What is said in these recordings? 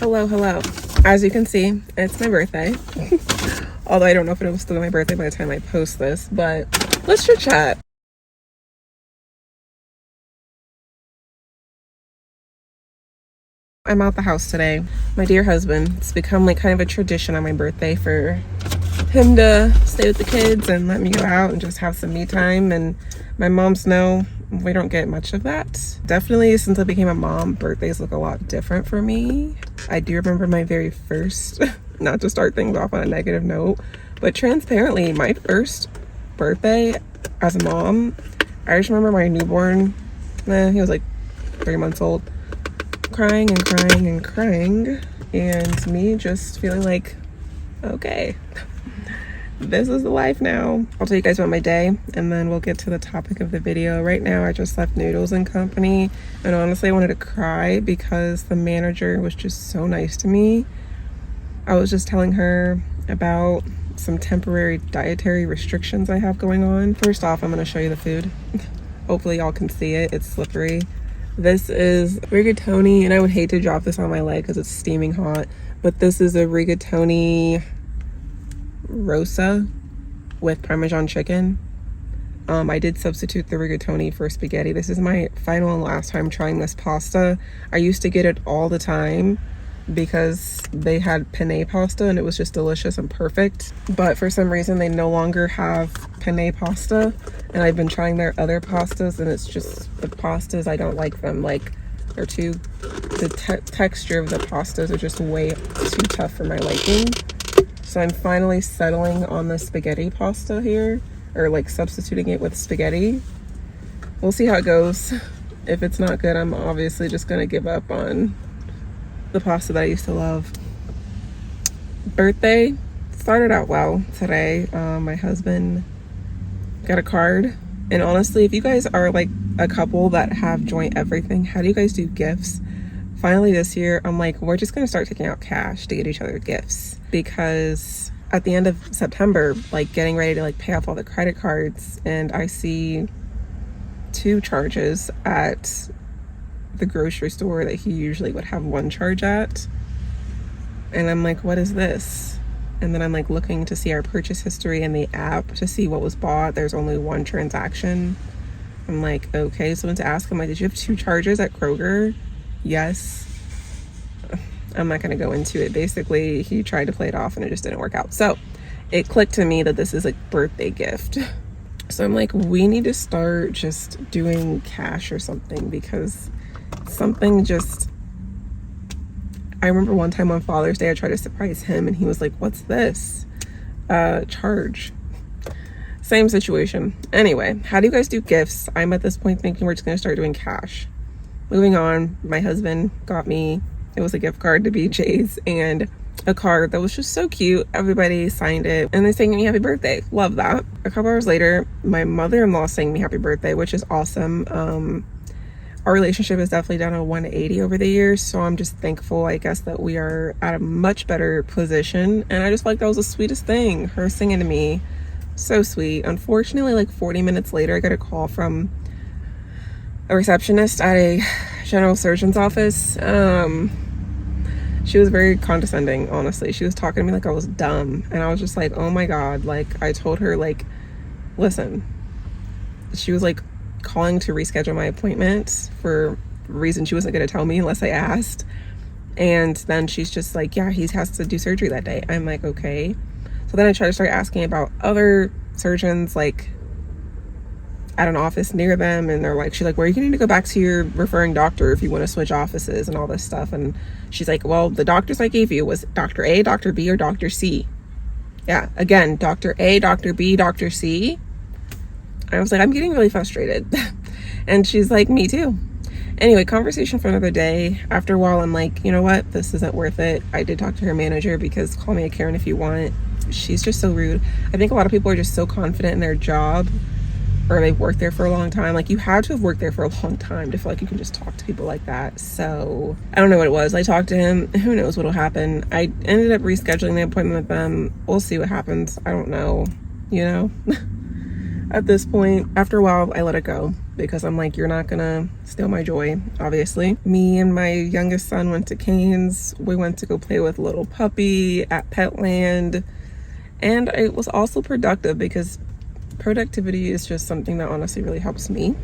Hello. As you can see, it's my birthday. Although I don't know if it was still my birthday by the time I post this, but let's chit chat. I'm out the house today. My dear husband, it's become like kind of a tradition on my birthday for him to stay with the kids and let me go out and just have some me time. And my moms know we don't get much of that. Definitely since I became a mom, birthdays look a lot different for me. I do remember my very first, not to start things off on a negative note, but transparently, my first birthday as a mom, I just remember my newborn, he was like 3 months old, crying and me just feeling like, okay, this is the life now. I'll tell you guys about my day and then we'll get to the topic of the video. Right now I just left Noodles & Company and honestly I wanted to cry because the manager was just so nice to me. I was just telling her about some temporary dietary restrictions I have going on. First off, I'm going to show you the food. Hopefully y'all can see it. It's slippery. This is rigatoni, and I would hate to drop this on my leg because it's steaming hot, but this is a rigatoni rosa with Parmesan chicken. I did substitute the rigatoni for spaghetti. This is my final and last time trying this pasta. I used to get it all the time because they had penne pasta and it was just delicious and perfect, but for some reason they no longer have penne pasta, and I've been trying their other pastas and it's just the pastas, I don't like them. Like they're too, the texture of the pastas are just way too tough for my liking. So I'm finally settling on the spaghetti pasta here, or like substituting it with spaghetti. We'll see how it goes. If it's not good, I'm obviously just gonna give up on the pasta that I used to love. Birthday started out well today. My husband got a card, and honestly, if you guys are like a couple that have joint everything, how do you guys do gifts? Finally this year I'm like, we're just gonna start taking out cash to get each other gifts, because at the end of September, like getting ready to like pay off all the credit cards, and I see 2 charges at the grocery store that he usually would have 1 charge at, and I'm like, what is this? And then I'm like looking to see our purchase history in the app to see what was bought. There's only 1 transaction. I'm like, okay. So I went to ask him, like, did you have 2 charges at Kroger? Yes. I'm not gonna go into it. Basically, he tried to play it off and it just didn't work out. So it clicked to me that this is a birthday gift. So I'm like, we need to start just doing cash or something, because something just, I remember one time on Father's Day I tried to surprise him and he was like, what's this? Charge. Same situation. Anyway, how do you guys do gifts? I'm at this point thinking we're just gonna start doing cash. Moving on, my husband got me, it was a gift card to BJ's and a card that was just so cute. Everybody signed it and they sang me happy birthday. Love that. A couple hours later, my mother-in-law sang me happy birthday, which is awesome. Our relationship has definitely done a 180 over the years, so I'm just thankful, I guess, that we are at a much better position. And I just like that was the sweetest thing, her singing to me. So sweet. Unfortunately, like 40 minutes later, I got a call from a receptionist at a general surgeon's office. She was very condescending, honestly. She was talking to me like I was dumb, and I was just like, oh my god. Like, I told her, like, listen. She was like calling to reschedule my appointment for a reason she wasn't going to tell me unless I asked. And then she's just like, yeah, he has to do surgery that day. I'm like, okay. So then I try to start asking about other surgeons, like at an office near them, and they're like, she's like, well, you need to go back to your referring doctor if you want to switch offices and all this stuff. And she's like, well, the doctors I gave you was Dr. A, Dr. B, or Dr. C. Yeah, again, Dr. A, Dr. B, Dr. C. I was like, I'm getting really frustrated. And she's like, me too. Anyway, conversation for another day. After a while, I'm like, you know what? This isn't worth it. I did talk to her manager, because call me a Karen if you want. She's just so rude. I think a lot of people are just so confident in their job, or they've worked there for a long time. Like, you had to have worked there for a long time to feel like you can just talk to people like that. So I don't know what it was. I talked to him. Who knows what'll happen? I ended up rescheduling the appointment with them. We'll see what happens. I don't know, you know. At this point, after a while, I let it go. because I'm like, you're not gonna steal my joy, obviously. Me and my youngest son went to Cane's. We went to go play with little puppy at Petland. And it was also productive because productivity is just something that honestly really helps me.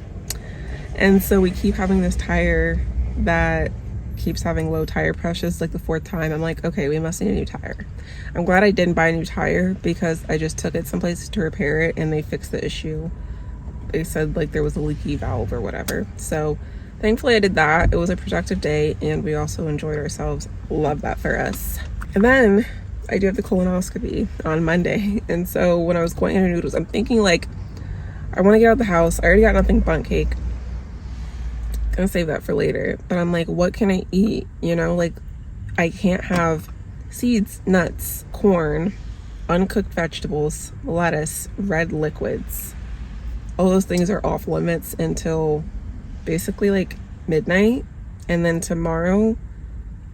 And so we keep having this tire that keeps having low tire pressures. Like the fourth time, I'm like, okay, we must need a new tire. I'm glad I didn't buy a new tire because I just took it someplace to repair it and they fixed the issue. They said like there was a leaky valve or whatever. So thankfully I did that. It was a productive day and we also enjoyed ourselves. Love that for us. And then I do have the colonoscopy on Monday. And so when I was going into noodles, I'm thinking like, I want to get out of the house. I already got nothing but cake. Gonna save that for later. But I'm like, what can I eat? You know, like I can't have seeds, nuts, corn, uncooked vegetables, lettuce, red liquids. All those things are off limits until basically like midnight. And then tomorrow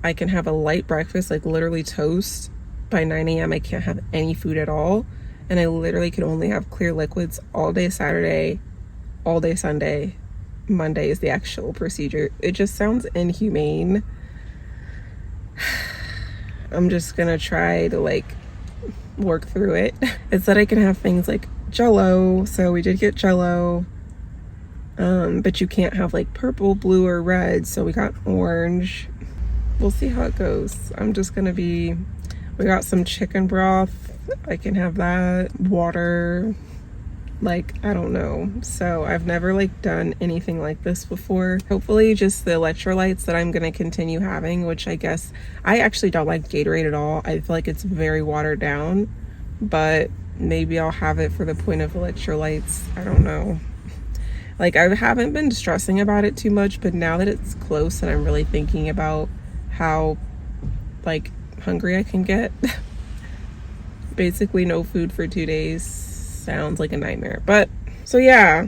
I can have a light breakfast, like literally toast. By 9 a.m. I can't have any food at all. And I literally can only have clear liquids all day Saturday, all day Sunday. Monday is the actual procedure. It just sounds inhumane. I'm just gonna try to like work through it. It said I can have things like Jell-O, so we did get Jell-O. But you can't have like purple, blue, or red, so we got orange. We'll see how it goes. We got some chicken broth. I can have that. Water. Like, I don't know. So I've never like done anything like this before. Hopefully just the electrolytes that I'm gonna continue having, which I guess I actually don't like Gatorade at all. I feel like it's very watered down, but maybe I'll have it for the point of electrolytes. I don't know. Like, I haven't been stressing about it too much, but now that it's close and I'm really thinking about how like hungry I can get, basically no food for 2 days sounds like a nightmare. But so yeah,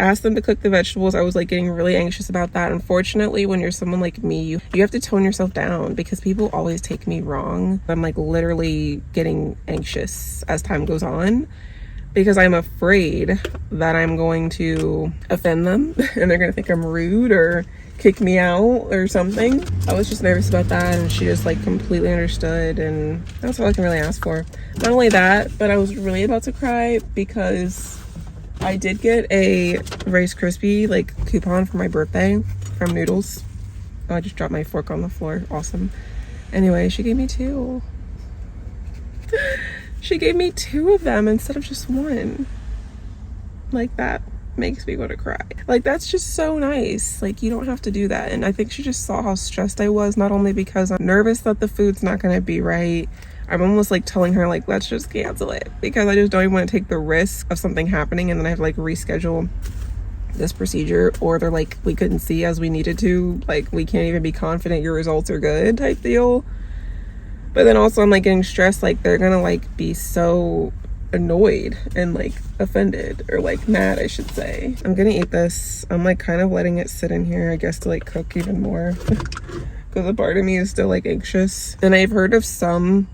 asked them to cook the vegetables. I was like getting really anxious about that. Unfortunately, when you're someone like me, you have to tone yourself down because people always take me wrong. I'm like literally getting anxious as time goes on because I'm afraid that I'm going to offend them and they're gonna think I'm rude or kick me out or something. I was just nervous about that, and she just like completely understood, and that's all I can really ask for. Not only that, but I was really about to cry because I did get a Rice Krispie like coupon for my birthday from Noodles. Oh, I just dropped my fork on the floor. Awesome. Anyway, she gave me 2. She gave me 2 of them instead of just 1. Like, that makes me want to cry. Like, that's just so nice. Like, you don't have to do that. And I think she just saw how stressed I was, not only because I'm nervous that the food's not going to be right. I'm almost like telling her like, let's just cancel it, because I just don't even want to take the risk of something happening and then I have to like reschedule this procedure, or they're like, we couldn't see as we needed to, like we can't even be confident your results are good type deal. But then also I'm like getting stressed, like they're gonna like be so annoyed and like offended, or like mad I should say. I'm gonna eat this. I'm like kind of letting it sit in here, I guess, to like cook even more because a part of me is still like anxious. And I've heard of some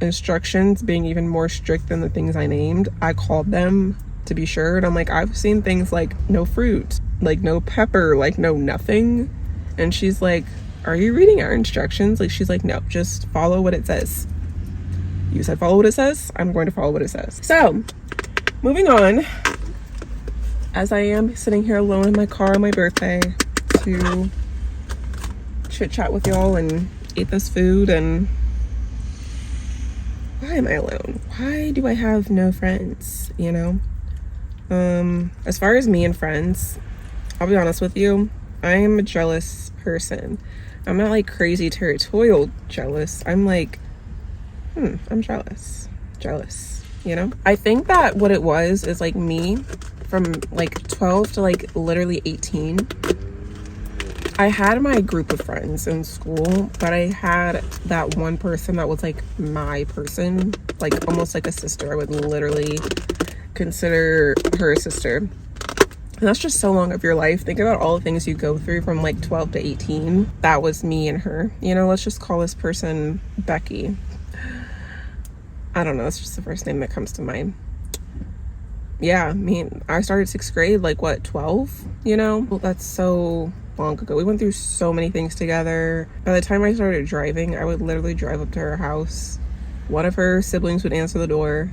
instructions being even more strict than the things I named. I called them to be sure, and I'm like, I've seen things like no fruit, like no pepper, like no nothing. And she's like, are you reading our instructions? Like, she's like, no, just follow what it says. You said follow what it says, I'm going to follow what it says. So moving on, as I am sitting here alone in my car on my birthday to chit chat with y'all and eat this food. And why am I alone? Why do I have no friends, you know? As far as me and friends, I'll be honest with you, I am a jealous person. I'm not like crazy territorial jealous. I'm like, I'm jealous, you know? I think that what it was is like me from like 12 to like literally 18. I had my group of friends in school, but I had that one person that was like my person, like almost like a sister. I would literally consider her a sister. And that's just so long of your life. Think about all the things you go through from like 12 to 18. That was me and her. You know, let's just call this person Becky. I don't know, it's just the first name that comes to mind. yeah, I mean, I started 6th grade, like what, 12? You know? Well, that's so long ago. We went through so many things together. By the time I started driving, I would literally drive up to her house. One of her siblings would answer the door,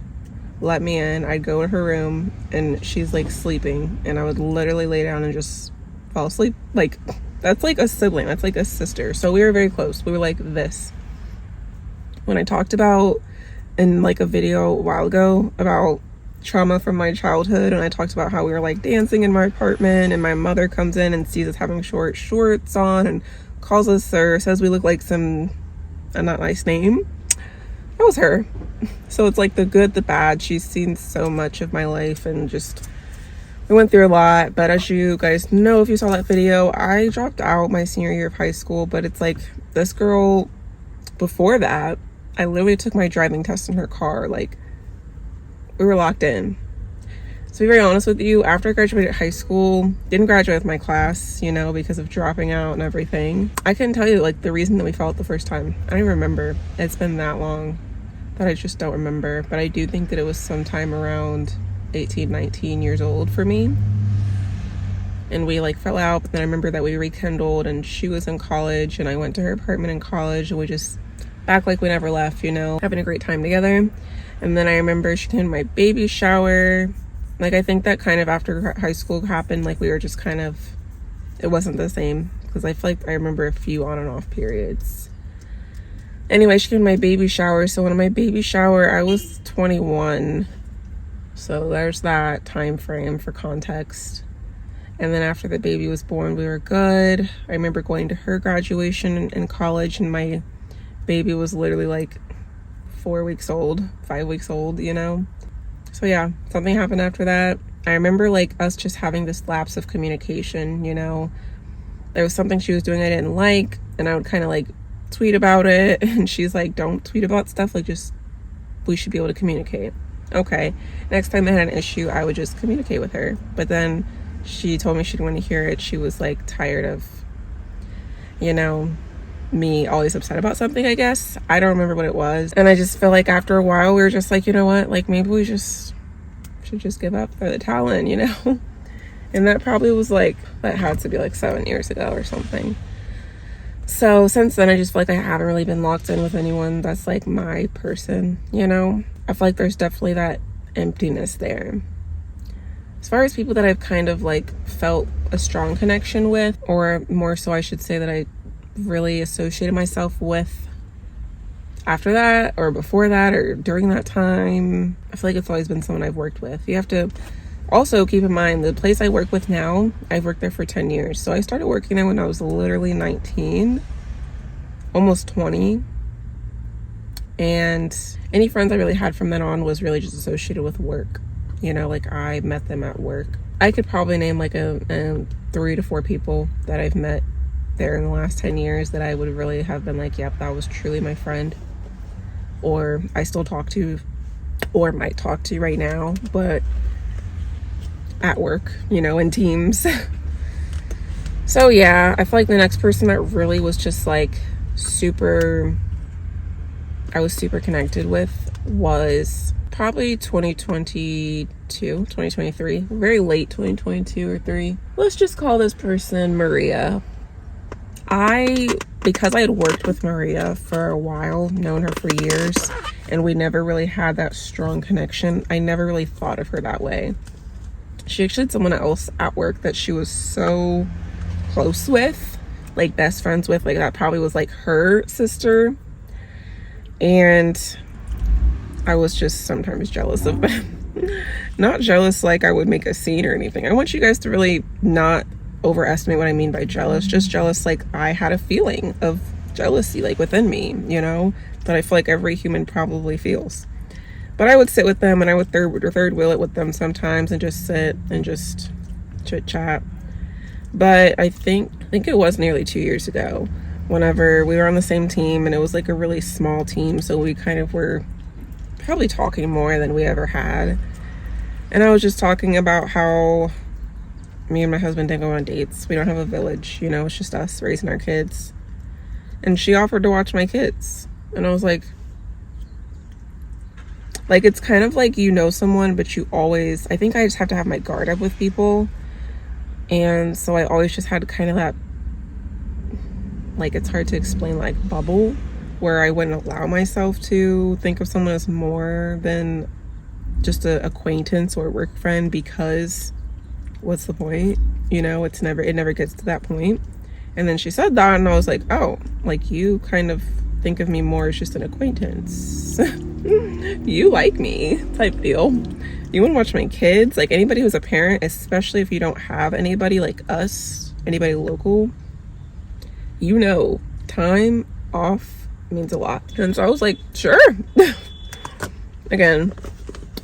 let me in. I'd go to her room, and she's like sleeping, and I would literally lay down and just fall asleep. Like, that's like a sibling. That's like a sister. So we were very close. We were like this. When I talked about in like a video a while ago about trauma from my childhood, and I talked about how we were like dancing in my apartment, and my mother comes in and sees us having short shorts on and calls us sir, says we look like a not nice name. That was her. So it's like the good, the bad. She's seen so much of my life, and just we went through a lot. But as you guys know, if you saw that video, I dropped out my senior year of high school. But it's like this girl, before that, I literally took my driving test in her car. Like, we were locked in. To be very honest with you, after I graduated high school, didn't graduate with my class, you know, because of dropping out and everything. I couldn't tell you like the reason that we fell out the first time. I don't even remember. It's been that long that I just don't remember. But I do think that it was sometime around 18, 19 years old for me. And we like fell out, but then I remember that we rekindled, and she was in college and I went to her apartment in college, and we just act like we never left, you know, having a great time together. And then I remember she came to my baby shower. Like, I think that kind of after high school happened, like we were just kind of, it wasn't the same, because I feel like I remember a few on and off periods. Anyway, she came to my baby shower. So when my baby shower, I was 21. So there's that time frame for context. And then after the baby was born, we were good. I remember going to her graduation in college, and my baby was literally like 4 weeks old, 5 weeks old, you know? So yeah, something happened after that. I remember like us just having this lapse of communication, you know? There was something she was doing I didn't like, and I would kind of like tweet about it, and she's like, don't tweet about stuff, like just, we should be able to communicate. Okay, next time I had an issue, I would just communicate with her. But then she told me she didn't want to hear it. She was like tired of, you know, me always upset about something, I guess. I don't remember what it was. And I just feel like after a while, we were just like, you know what, like maybe we just should just give up, throw the towel in, you know? And that probably was like, that had to be like 7 years ago or something. So since then, I just feel like I haven't really been locked in with anyone that's like my person, you know? I feel like there's definitely that emptiness there. As far as people that I've kind of like felt a strong connection with, or more so I should say that I really associated myself with after that or before that or during that time, I feel like it's always been someone I've worked with. You have to also keep in mind the place I work with now, I've worked there for 10 years. So I started working there when I was literally 19, almost 20. And any friends I really had from then on was really just associated with work. You know, like I met them at work. I could probably name like a 3 to 4 people that I've met there in the last 10 years that I would really have been like, yep, that was truly my friend. Or I still talk to, or might talk to right now, but at work, you know, in teams. So yeah, I feel like the next person that really was just like I was super connected with was probably 2022, 2023, very late 2022 or 3. Let's just call this person Maria. Because I had worked with Maria for a while, known her for years, and we never really had that strong connection, I never really thought of her that way. She actually had someone else at work that she was so close with, like best friends with, like that probably was like her sister. And I was just sometimes jealous of them. Not jealous like I would make a scene or anything. I want you guys to really not overestimate what I mean by jealous. Just jealous like I had a feeling of jealousy like within me, you know, that I feel like every human probably feels. But I would sit with them, and I would third wheel it with them sometimes and just sit and just chit chat. But I think it was nearly 2 years ago whenever we were on the same team, and it was like a really small team, so we kind of were probably talking more than we ever had. And I was just talking about how me and my husband didn't go on dates. We don't have a village, you know, it's just us raising our kids. And she offered to watch my kids, and I was like, Like, it's kind of like you know someone, but you always, I think I just have to have my guard up with people. And so I always just had kind of that, like, it's hard to explain, like, bubble where I wouldn't allow myself to think of someone as more than just an acquaintance or work friend, because what's the point? You know, it never gets to that point. And then she said that, and I was like, oh, like, you kind of think of me more as just an acquaintance. You like me type deal. You want to watch my kids? Like, anybody who's a parent, especially if you don't have anybody like us, anybody local, you know, time off means a lot. And so I was like, sure. Again,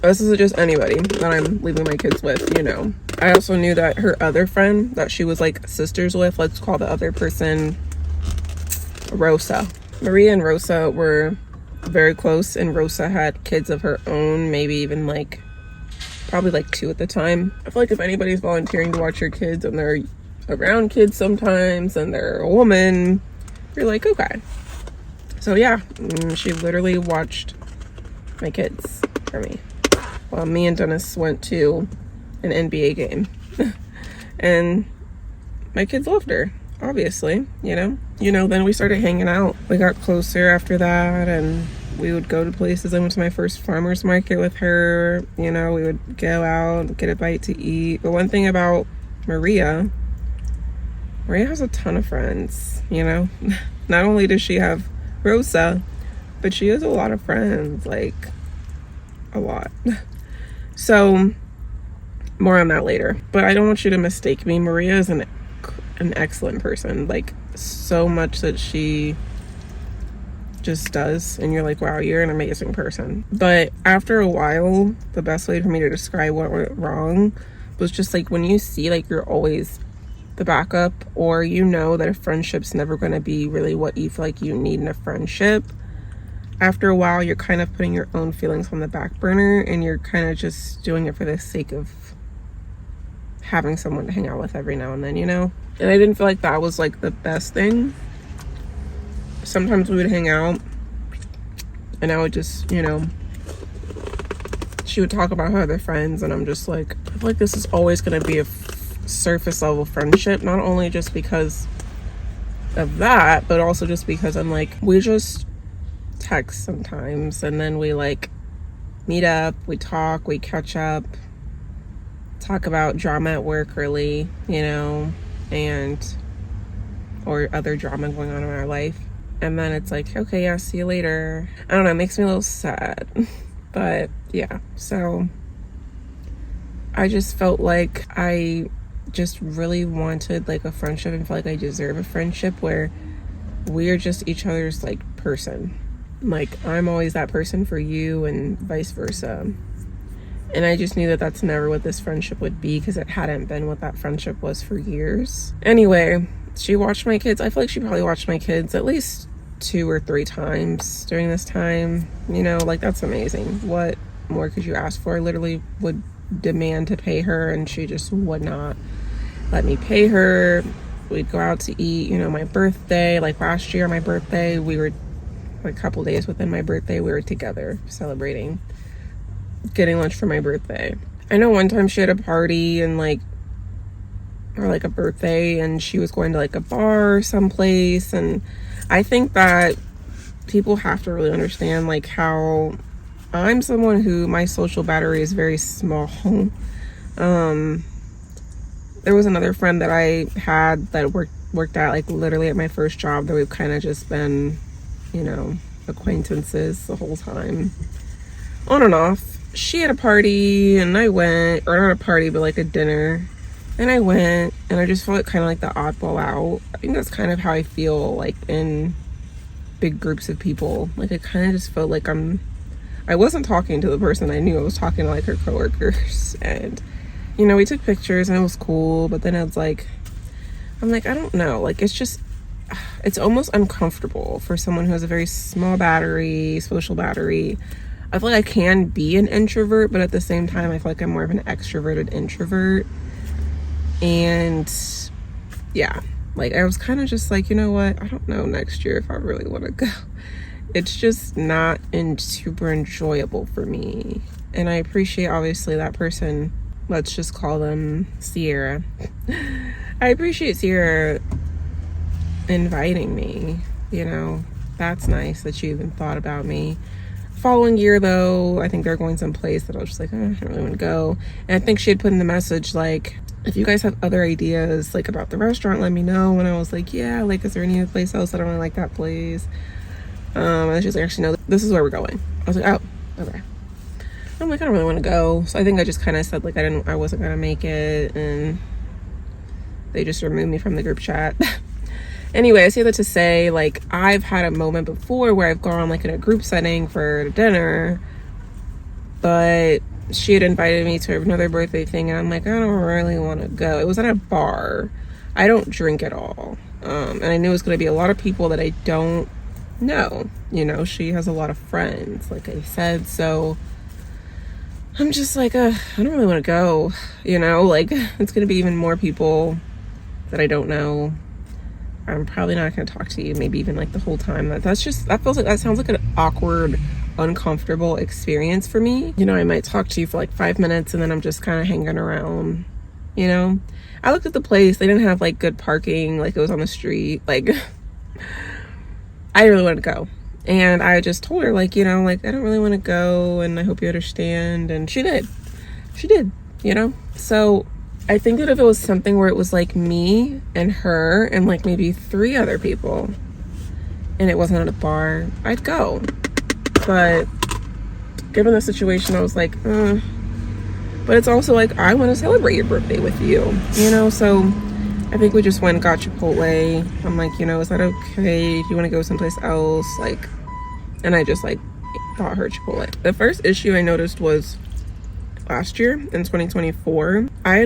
this isn't just anybody that I'm leaving my kids with, you know. I also knew that her other friend that she was like sisters with, let's call the other person Rosa. Maria and Rosa were very close, and Rosa had kids of her own, maybe even like probably like 2 at the time. I feel like if anybody's volunteering to watch your kids and they're around kids sometimes and they're a woman, you're like, okay. So yeah, she literally watched my kids for me while me and Dennis went to an NBA game. And my kids loved her, obviously, you know. Then we started hanging out. We got closer after that, and we would go to places. I went to my first farmer's market with her. You know, we would go out, get a bite to eat. But one thing about Maria has a ton of friends, you know. Not only does she have Rosa, but she has a lot of friends, like a lot. So more on that later. But I don't want you to mistake me. Maria is an excellent person, like so much that she just does, and you're like, wow, you're an amazing person. But after a while, the best way for me to describe what went wrong was just like when you see like you're always the backup, or you know that a friendship's never going to be really what you feel like you need in a friendship. After a while, you're kind of putting your own feelings on the back burner, and you're kind of just doing it for the sake of having someone to hang out with every now and then, you know. And I didn't feel like that was like the best thing. Sometimes we would hang out and I would just, you know, she would talk about her other friends, and I'm just like, I feel like this is always going to be a surface level friendship, not only just because of that, but also just because I'm like, we just text sometimes, and then we like meet up, we talk, we catch up, talk about drama at work really, you know, and or other drama going on in our life. And then it's like, okay, yeah, see you later. I don't know, it makes me a little sad. But yeah, so I just felt like I just really wanted like a friendship, and felt like I deserve a friendship where we're just each other's like person. Like, I'm always that person for you and vice versa. And I just knew that that's never what this friendship would be, because it hadn't been what that friendship was for years. Anyway, she watched my kids. I feel like she probably watched my kids at least 2 or 3 times during this time. You know, like, that's amazing. What more could you ask for? I literally would demand to pay her, and she just would not let me pay her. We'd go out to eat, you know, my birthday. Like last year, my birthday, we were like a couple days within my birthday, we were together celebrating, getting lunch for my birthday. I know one time she had a party and like, or like a birthday, and she was going to like a bar someplace. And I think that people have to really understand like how I'm someone who, my social battery is very small. There was another friend that I had that worked at like literally at my first job, that we've kind of just been, you know, acquaintances the whole time, on and off. She had a party and I went, or not a party, but like a dinner, and I went, and I just felt kind of like the oddball out. I think that's kind of how I feel like in big groups of people. Like, I kind of just felt like I wasn't talking to the person I knew. I was talking to like her coworkers, and you know, we took pictures and it was cool, but then I'm like, I don't know, like, it's almost uncomfortable for someone who has a very small battery, social battery. I feel like I can be an introvert, but at the same time, I feel like I'm more of an extroverted introvert. And yeah, like, I was kind of just like, you know what, I don't know next year if I really want to go. it's just not super enjoyable for me. And I appreciate, obviously, that person, let's just call them Sierra. I appreciate Sierra inviting me, you know. That's nice that you even thought about me. Following year, though, I think they're going someplace that I was just like, I don't really want to go. And I think she had put in the message, like, if you guys have other ideas, like, about the restaurant, let me know. And I was like, yeah, like, is there any other place else? I don't really like that place. And she's like, actually, no, this is where we're going. I was like, oh, okay. I'm like, I don't really want to go. So I think I just kind of said, like, I wasn't going to make it. And they just removed me from the group chat. Anyway, I say that to say, like, I've had a moment before where I've gone, like, in a group setting for dinner, but she had invited me to another birthday thing, and I'm like, I don't really want to go. It was at a bar. I don't drink at all. And I knew it was going to be a lot of people that I don't know. You know, she has a lot of friends, like I said, so I'm just like, I don't really want to go, you know, like, it's going to be even more people that I don't know. I'm probably not going to talk to you, maybe even like the whole time. That sounds like an awkward, uncomfortable experience for me. You know, I might talk to you for like 5 minutes and then I'm just kind of hanging around, you know. I looked at the place. They didn't have like good parking, like it was on the street. Like, I really wanted to go. And I just told her, like, you know, like, I don't really want to go and I hope you understand. And she did, you know. So I think that if it was something where it was like me and her and like maybe 3 other people and it wasn't at a bar, I'd go. But given the situation, I was like, but it's also like, I want to celebrate your birthday with you, you know. So I think we just went and got Chipotle. I'm like, you know, is that okay? Do you want to go someplace else? Like, and I just like bought her Chipotle. The first issue I noticed was last year in 2024, I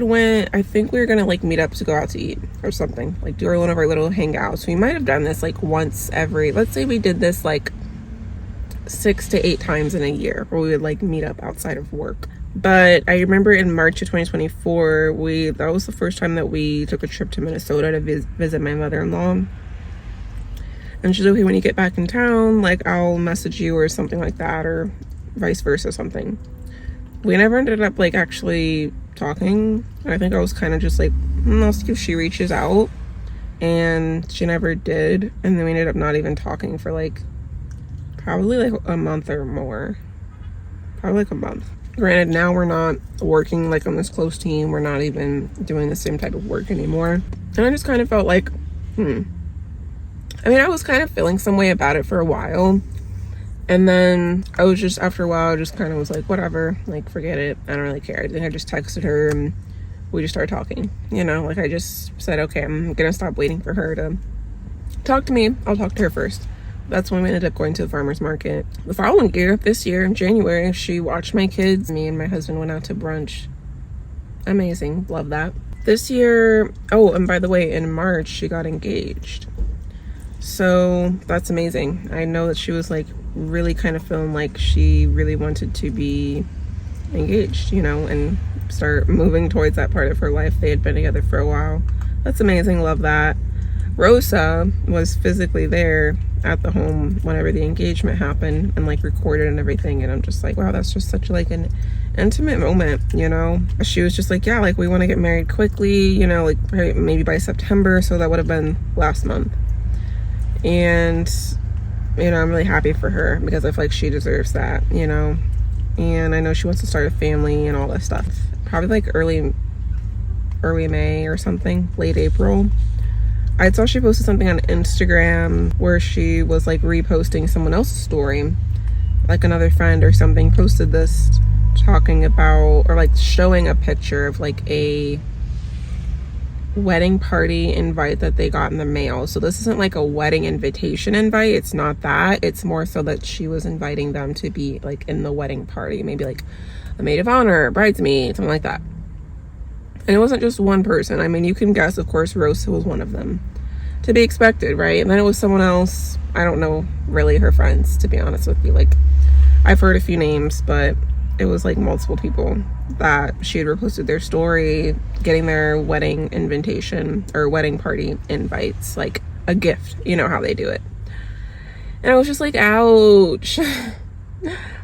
think we were gonna like meet up to go out to eat or something, like do one of our little hangouts. We might have done this like once every, let's say we did this like 6 to 8 times in a year, where we would like meet up outside of work. But I remember in March of 2024, that was the first time that we took a trip to Minnesota to visit my mother-in-law. And she's okay, when you get back in town, like I'll message you or something like that, or vice versa, something. We never ended up like actually talking. I think I was kind of just like, I'll see if she reaches out, and she never did. And then we ended up not even talking for like probably like a month or more. Probably like a month. Granted, now we're not working like on this close team. We're not even doing the same type of work anymore. And I just kind of felt like, I mean, I was kind of feeling some way about it for a while. And then I was just, after a while, I just kind of was like, whatever, like, forget it. I don't really care. I think I just texted her and we just started talking, you know, like I just said, okay, I'm going to stop waiting for her to talk to me. I'll talk to her first. That's when we ended up going to the farmer's market. The following year, this year in January, she watched my kids. Me and my husband went out to brunch. Amazing. Love that. This year, oh, and by the way, in March, she got engaged. So that's amazing. I know that she was like really kind of feeling like she really wanted to be engaged, you know, and start moving towards that part of her life. They had been together for a while. That's amazing. Love that. Rosa was physically there at the home whenever the engagement happened and like recorded and everything. And I'm just like, wow, that's just such like an intimate moment, you know. She was just like, yeah, like we want to get married quickly, you know, like maybe by September. So that would have been last month. And, you know, I'm really happy for her because I feel like she deserves that, you know. And I know she wants to start a family and all this stuff. Probably like early May or something, late April. I saw she posted something on Instagram where she was like reposting someone else's story. Like another friend or something posted this talking about, or like showing a picture of like a wedding party invite that they got in the mail. So this isn't like a wedding invitation invite. It's not that. It's more so that she was inviting them to be like in the wedding party, maybe like a maid of honor, bridesmaid, something like that. And it wasn't just one person. I mean, you can guess, of course, Rosa was one of them. To be expected, right? And then it was someone else. I don't know really her friends, to be honest with you. Like, I've heard a few names, but it was like multiple people that she had reposted their story, getting their wedding invitation or wedding party invites, like a gift. You know how they do it. And I was just like, ouch.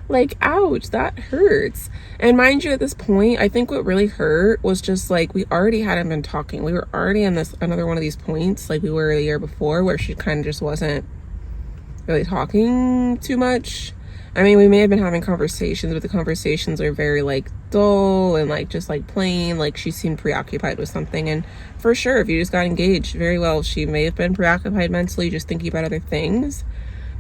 Like, ouch, that hurts. And mind you, at this point, I think what really hurt was just like, we already hadn't been talking. We were already in this another one of these points, like we were a year before, where she kind of just wasn't really talking too much. I mean, we may have been having conversations, but the conversations are very like dull and like just like plain. Like she seemed preoccupied with something. And for sure, if you just got engaged, very well, she may have been preoccupied mentally, just thinking about other things.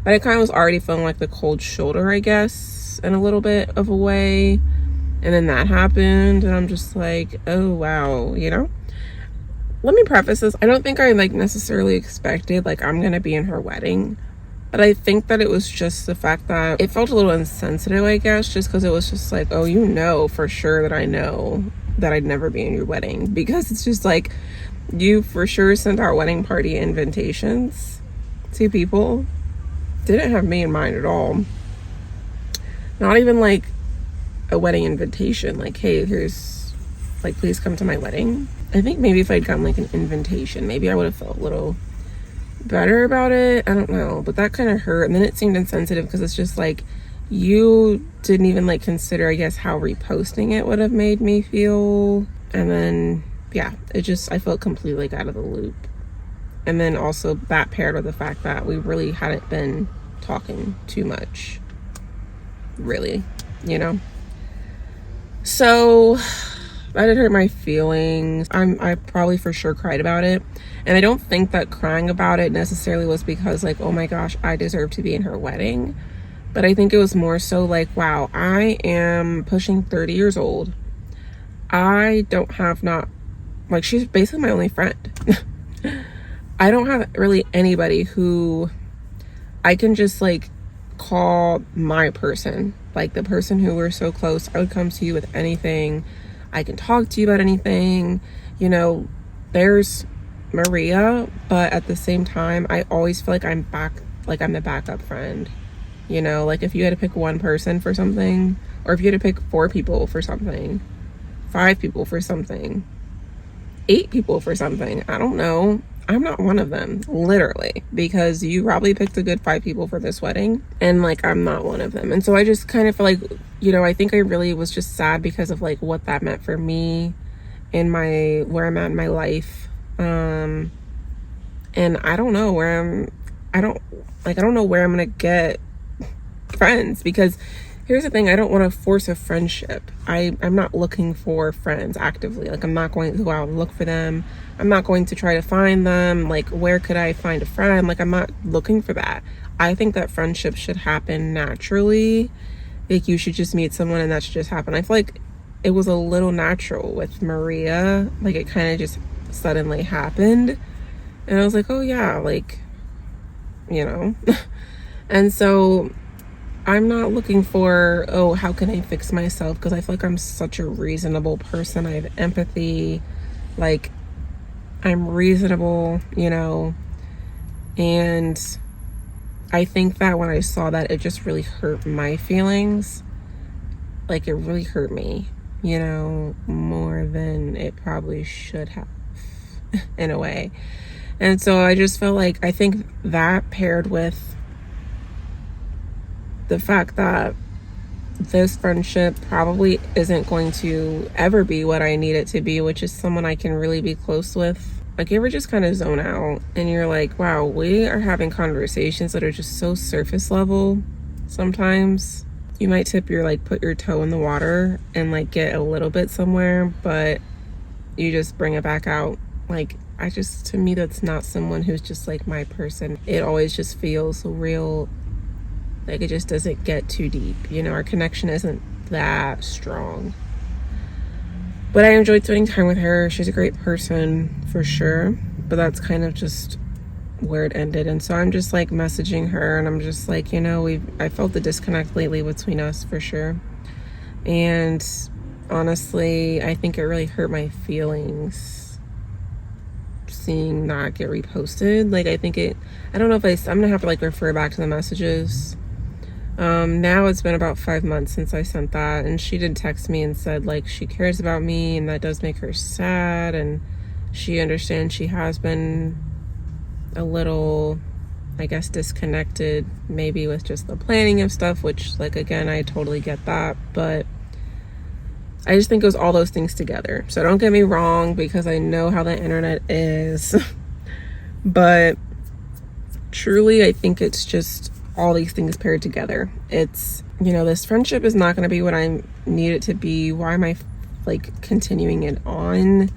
But I kind of was already feeling like the cold shoulder, I guess, in a little bit of a way. And then that happened, and I'm just like, oh wow, you know? Let me preface this. I don't think I like necessarily expected like I'm gonna be in her wedding. But I think that it was just the fact that it felt a little insensitive, I guess, just because it was just like, oh, you know for sure that I know that I'd never be in your wedding. Because it's just like, you for sure sent our wedding party invitations to people. Didn't have me in mind at all. Not even like a wedding invitation. Like, hey, here's, like, please come to my wedding. I think maybe if I'd gotten like an invitation, maybe I would have felt a little better about it. I don't know, but that kind of hurt. And then it seemed insensitive because it's just like, you didn't even like consider, I guess, how reposting it would have made me feel. And then yeah, it just, I felt completely like out of the loop. And then also that paired with the fact that we really hadn't been talking too much, really, you know. So that did hurt my feelings. I probably for sure cried about it. And I don't think that crying about it necessarily was because like, oh my gosh, I deserve to be in her wedding. But I think it was more so like, wow, I am pushing 30 years old. I don't have not, like, she's basically my only friend. I don't have really anybody who I can just like call my person. Like the person who we're so close, I would come to you with anything. I can talk to you about anything. You know, there's Maria, but at the same time, I always feel like I'm the backup friend. You know, like if you had to pick one person for something, or if you had to pick 4 people for something, 5 people for something, 8 people for something, I don't know. I'm not one of them, literally, because you probably picked a good 5 people for this wedding, and like I'm not one of them. And so I just kind of feel like, you know, I think I really was just sad because of like what that meant for me and where I'm at in my life. And I don't know where I don't know where I'm gonna get friends, because here's the thing, I don't want to force a friendship. I'm not looking for friends actively. Like I'm not going to go out and look for them. I'm not going to try to find them. Like, where could I find a friend? Like, I'm not looking for that. I think that friendship should happen naturally. Like, you should just meet someone and that should just happen. I feel like it was a little natural with Maria. Like, it kind of just suddenly happened. And I was like, oh yeah, like, you know. And so I'm not looking for, oh, how can I fix myself? Because I feel like I'm such a reasonable person. I have empathy. Like, I'm reasonable, you know. And I think that when I saw that, it just really hurt my feelings. Like, it really hurt me, you know, more than it probably should have, in a way. And so I just felt like, I think that paired with the fact that this friendship probably isn't going to ever be what I need it to be, which is someone I can really be close with. Like, you ever just kind of zone out and you're like, wow, we are having conversations that are just so surface level. Sometimes you might put your toe in the water and like get a little bit somewhere, but you just bring it back out. Like, to me, that's not someone who's just like my person. It always just feels real. Like, it just doesn't get too deep. You know, our connection isn't that strong. But I enjoyed spending time with her. She's a great person, for sure. But that's kind of just where it ended. And so I'm just, like, messaging her. And I'm just like, you know, I felt the disconnect lately between us, for sure. And honestly, I think it really hurt my feelings seeing that get reposted. Like, I don't know if I'm going to have to, like, refer back to the messages. Now it's been about 5 months since I sent that, and she did text me and said like she cares about me and that does make her sad, and she understands she has been a little I guess, disconnected, maybe with just the planning of stuff, which, like, again, I totally get that. But I just think it was all those things together. So don't get me wrong, because I know how the internet is. But truly, I think it's just all these things paired together. It's, this friendship is not going to be what I need it to be. Why am I like continuing it on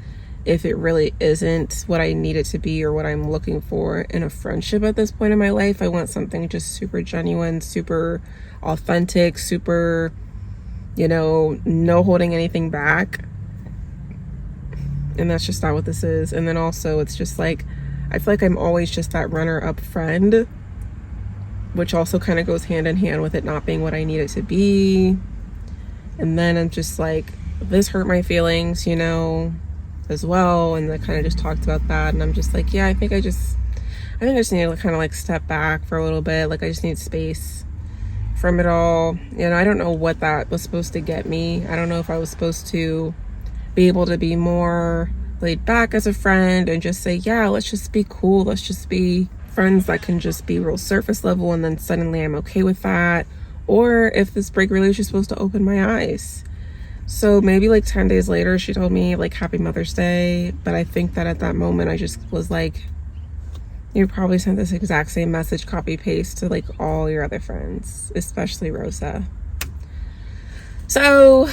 if it really isn't what I need it to be or what I'm looking for in a friendship at this point in my life? I want something just super genuine, super authentic, super, no holding anything back. And that's just not what this is. And then also it's just like, I feel like I'm always just that runner-up friend, which also kind of goes hand in hand with it not being what I need it to be. And then I'm just like, this hurt my feelings, as well. And I kind of just talked about that. And I'm just like, yeah, I think I just need to kind of like step back for a little bit. Like, I just need space from it all. I don't know what that was supposed to get me. I don't know if I was supposed to be able to be more laid back as a friend and just say, yeah, let's just be cool. Let's just be friends that can just be real surface level. And then suddenly I'm okay with that. Or if this break really was just supposed to open my eyes. So maybe like 10 days later, she told me like Happy Mother's Day. But I think that at that moment, I just was like, you probably sent this exact same message, copy paste to like all your other friends, especially Rosa. So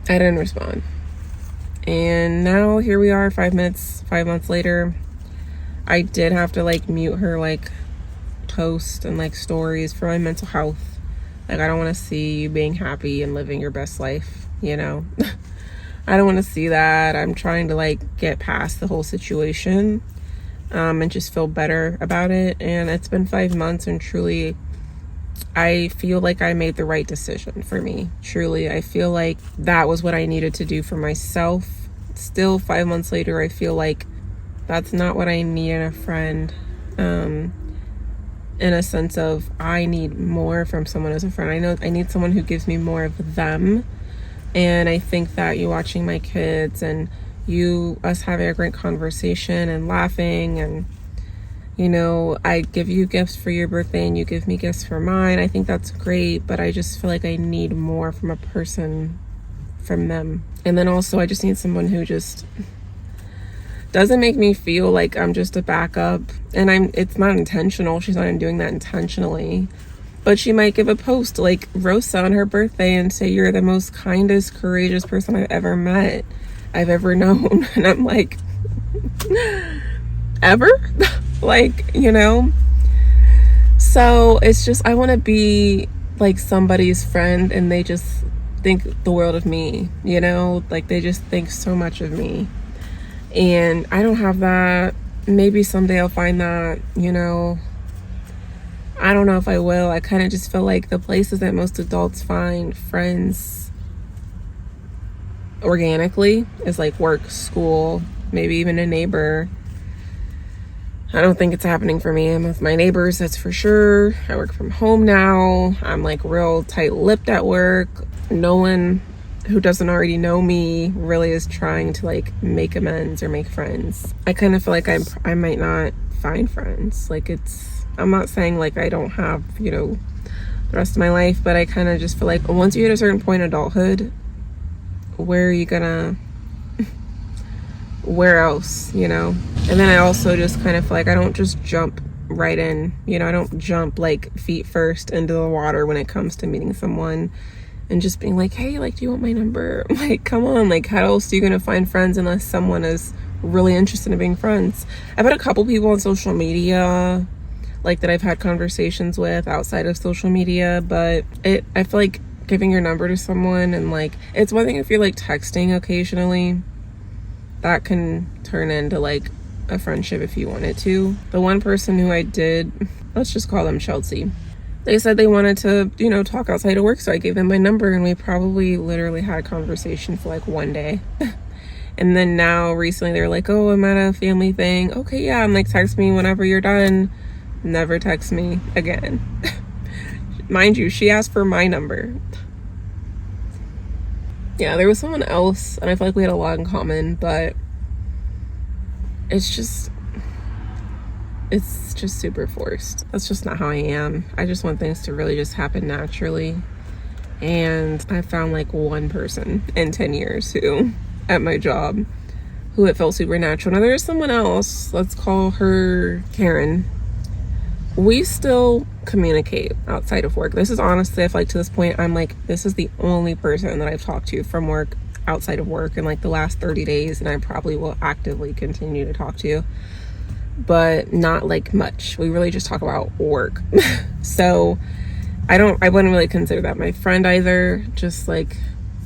I didn't respond. And now here we are 5 months later. I did have to like mute her like post and like stories for my mental health. Like, I don't want to see you being happy and living your best life, I don't want to see that. I'm trying to like get past the whole situation and just feel better about it. And it's been 5 months, and truly I feel like I made the right decision for me. Truly, I feel like that was what I needed to do for myself. Still 5 months later, I feel like that's not what I need in a friend. In a sense of, I need more from someone as a friend. I know I need someone who gives me more of them. And I think that you watching my kids and us having a great conversation and laughing, and I give you gifts for your birthday and you give me gifts for mine. I think that's great, but I just feel like I need more from a person, from them. And then also I just need someone who just doesn't make me feel like I'm just a backup. And it's not intentional. She's not even doing that intentionally. But she might give a post like Rosa on her birthday and say, you're the most kindest, courageous person I've ever met, I've ever known. And I'm like, ever? Like, So it's just, I want to be like somebody's friend and they just think the world of me, like they just think so much of me. And I don't have that. Maybe someday I'll find that, I don't know if I will. I kind of just feel like the places that most adults find friends organically is like work, school, maybe even a neighbor. I don't think it's happening for me. I'm with my neighbors, that's for sure. I work from home now. I'm like real tight-lipped at work. No one who doesn't already know me really is trying to like make amends or make friends. I kind of feel like I might not find friends. Like, I'm not saying like I don't have, the rest of my life, but I kind of just feel like once you hit a certain point in adulthood, where are you gonna, where else, And then I also just kind of feel like I don't just jump right in, I don't jump like feet first into the water when it comes to meeting someone and just being like, hey, like, do you want my number? Like, come on, like, how else are you gonna find friends unless someone is really interested in being friends? I've had a couple people on social media like that I've had conversations with outside of social media, but I feel like giving your number to someone, and like, it's one thing if you're like texting occasionally, that can turn into like a friendship if you wanted to. The one person who I did, let's just call them Chelsea, they said they wanted to, talk outside of work, so I gave them my number, and we probably literally had a conversation for like one day. And then now recently they're like, oh, I'm at a family thing. Okay, yeah. I'm like, text me whenever you're done. Never text me again. Mind you, she asked for my number. Yeah, there was someone else, and I feel like we had a lot in common, but it's just, it's just super forced. That's just not how I am. I just want things to really just happen naturally. And I found like one person in 10 years who, at my job, who it felt supernatural. Now there's someone else, let's call her Karen. We still communicate outside of work. This is honestly, I feel like to this point, I'm like, this is the only person that I've talked to from work outside of work in like the last 30 days. And I probably will actively continue to talk to, but not like much. We really just talk about work. So I wouldn't really consider that my friend either. Just like,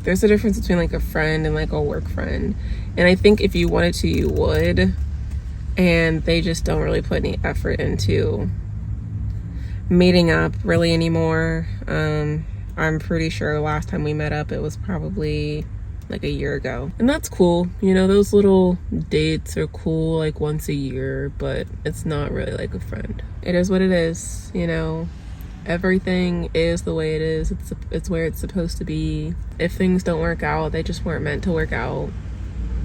there's a difference between like a friend and like a work friend. And I think if you wanted to, you would. And they just don't really put any effort into meeting up really anymore. I'm pretty sure last time we met up, it was probably like a year ago. And that's cool. You know, those little dates are cool like once a year, but it's not really like a friend. It is what it is, you know. Everything is the way it is. It's where it's supposed to be. If things don't work out, they just weren't meant to work out.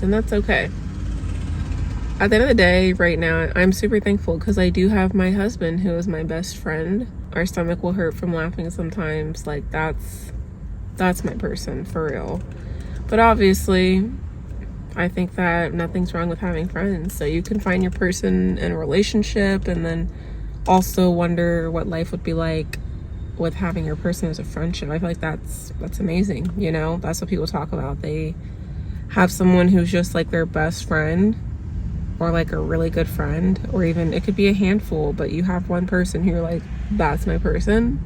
And that's okay. At the end of the day, right now, I'm super thankful because I do have my husband who is my best friend. Our stomach will hurt from laughing sometimes. Like, that's my person, for real. But obviously, I think that nothing's wrong with having friends. So you can find your person in a relationship and then also wonder what life would be like with having your person as a friendship. I feel like that's amazing, you know? That's what people talk about. They have someone who's just like their best friend, or like a really good friend, or even it could be a handful, but you have one person who you're like, that's my person.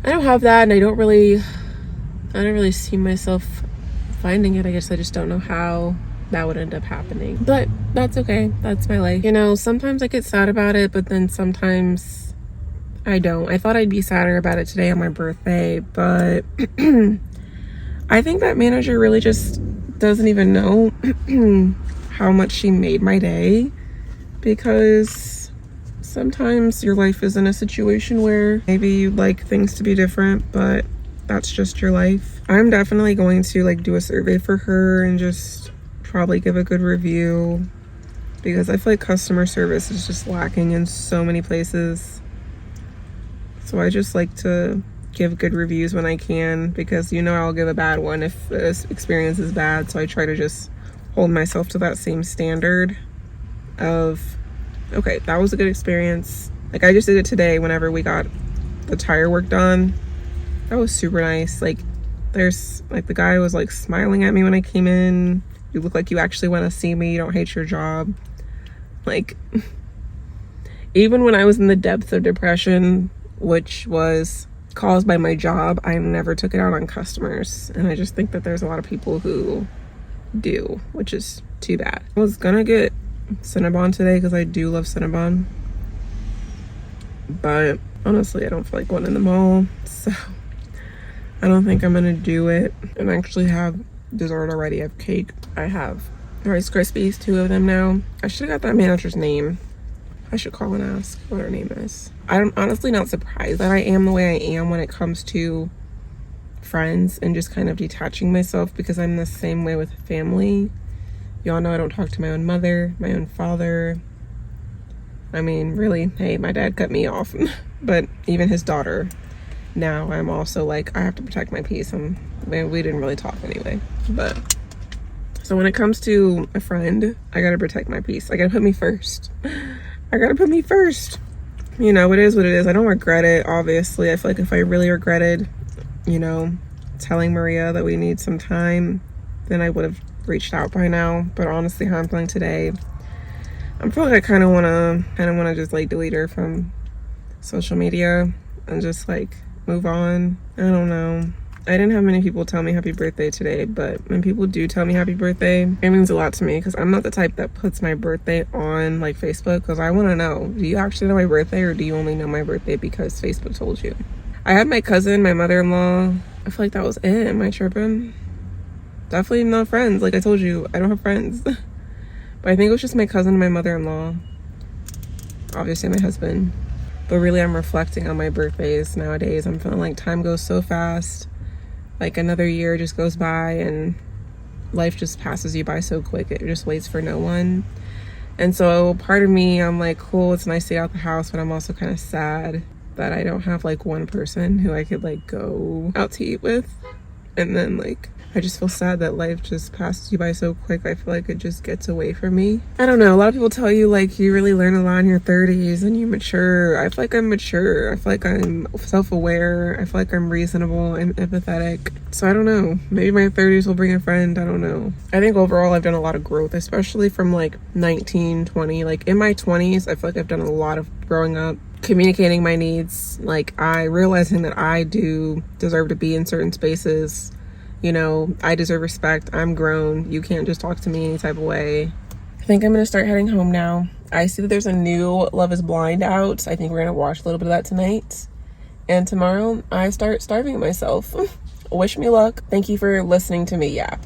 I don't have that, and I don't really see myself finding it. I guess I just don't know how that would end up happening, but that's okay. That's my life. You know, sometimes I get sad about it, but then sometimes I don't. I thought I'd be sadder about it today on my birthday, but I think that manager really just doesn't even know how much she made my day, because sometimes your life is in a situation where maybe you'd like things to be different, but that's just your life. I'm definitely going to like do a survey for her and just probably give a good review, because I feel like customer service is just lacking in so many places. So I just like to give good reviews when I can, because you know I'll give a bad one if the experience is bad. So I try to just hold myself to that same standard of, okay, that was a good experience. Like I just did it today whenever we got the tire work done. That was super nice. Like there's like the guy was like smiling at me when I came in. You look like you actually want to see me. You don't hate your job. Like even when I was in the depth of depression, which was caused by my job, I never took it out on customers. And I just think that there's a lot of people who do, which is too bad. I was gonna get Cinnabon today because I do love Cinnabon, but honestly I don't feel like going in the mall, so I don't think I'm gonna do it. And I actually have dessert already. I have cake, I have Rice Krispies, 2 of them now. I should have got that manager's name. I should call and ask what her name is. I'm honestly not surprised that I am the way I am when it comes to friends and just kind of detaching myself, because I'm the same way with family. Y'all know I don't talk to my own mother, my own father. I mean, really, hey, my dad cut me off, but even his daughter. Now I'm also like, I have to protect my peace. We didn't really talk anyway, but so when it comes to a friend, I gotta protect my peace. I gotta put me first. I gotta put me first. You know, it is what it is. I don't regret it, obviously. I feel like if I really regretted, you know, telling Maria that we need some time, then I would have reached out by now. But honestly, how I'm feeling today, I'm feeling like I kind of want to just like delete her from social media and just like move on. I don't know. I didn't have many people tell me happy birthday today, but when people do tell me happy birthday, it means a lot to me, because I'm not the type that puts my birthday on like Facebook, because I want to know, do you actually know my birthday, or do you only know my birthday because Facebook told you? I had my cousin, my mother-in-law. I feel like that was it. Am I tripping? Definitely not friends. Like I told you, I don't have friends. But I think it was just my cousin and my mother-in-law. Obviously my husband. But really I'm reflecting on my birthdays nowadays. I'm feeling like time goes so fast. Like another year just goes by and life just passes you by so quick. It just waits for no one. And so part of me, I'm like, cool, it's nice to get out the house, but I'm also kind of sad that I don't have like one person who I could like go out to eat with. And then like I just feel sad that life just passes you by so quick. I feel like it just gets away from me. I don't know, a lot of people tell you like you really learn a lot in your 30s and you mature. I feel like I'm mature. I feel like I'm self-aware. I feel like I'm reasonable and empathetic. So I don't know, maybe my 30s will bring a friend. I don't know. I think overall I've done a lot of growth, especially from like 19, 20. Like in my 20s, I feel like I've done a lot of growing up, communicating my needs, like I realizing that I do deserve to be in certain spaces. You know, I deserve respect. I'm grown. You can't just talk to me any type of way. I think I'm gonna start heading home now. I see that there's a new Love is Blind out. I think we're gonna watch a little bit of that tonight. And tomorrow I start starving myself. Wish me luck. Thank you for listening to me yap.